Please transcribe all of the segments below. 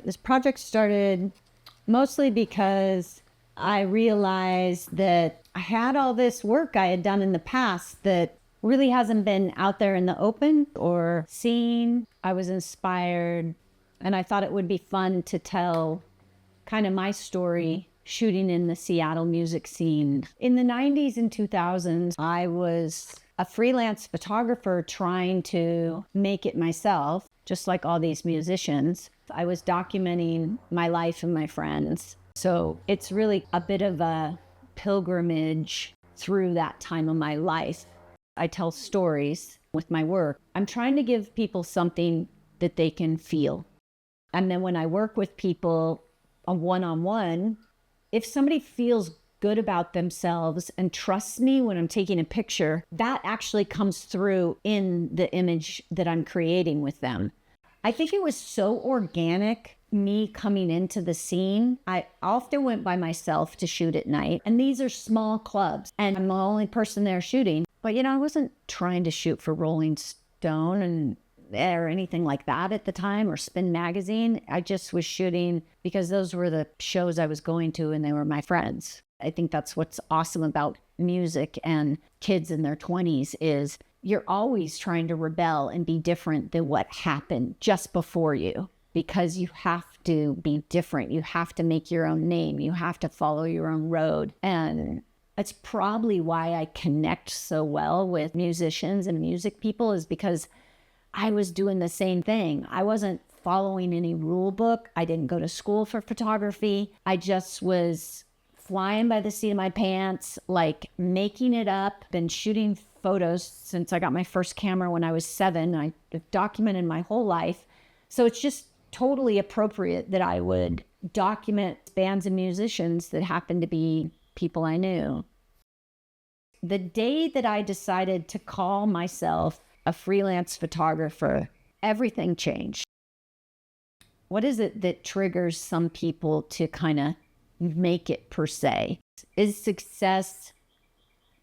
This project started mostly because I realized that I had all this work I had done in the past that really hasn't been out there in the open or seen. I was inspired, and I thought it would be fun to tell kind of my story shooting in the Seattle music scene. In the 90s and 2000s, I was a freelance photographer trying to make it myself, just like all these musicians. I was documenting my life and my friends. So it's really a bit of a pilgrimage through that time of my life. I tell stories with my work. I'm trying to give people something that they can feel. And then when I work with people a one-on-one, if somebody feels good about themselves and trusts me when I'm taking a picture, that actually comes through in the image that I'm creating with them. I think it was so organic, me coming into the scene. I often went by myself to shoot at night, and these are small clubs, and I'm the only person there shooting. But, I wasn't trying to shoot for Rolling Stone or anything like that at the time, or Spin Magazine. I just was shooting because those were the shows I was going to, and they were my friends. I think that's what's awesome about music and kids in their 20s is you're always trying to rebel and be different than what happened just before you, because you have to be different. You have to make your own name. You have to follow your own road. And that's probably why I connect so well with musicians and music people, is because I was doing the same thing. I wasn't following any rule book. I didn't go to school for photography. I just was flying by the seat of my pants, like making it up. Been shooting photos since I got my first camera when I was 7. I documented my whole life. So it's just totally appropriate that I would document bands and musicians that happen to be people I knew. The day that I decided to call myself a freelance photographer, everything changed. What is it that triggers some people to kind of make it per se? Is success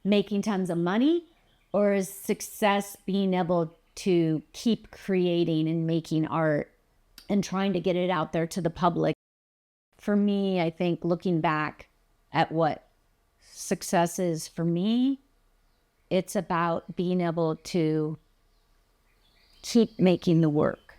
making tons of money, or is success being able to keep creating and making art and trying to get it out there to the public? For me, I think looking back at what success is for me, it's about being able to keep making the work.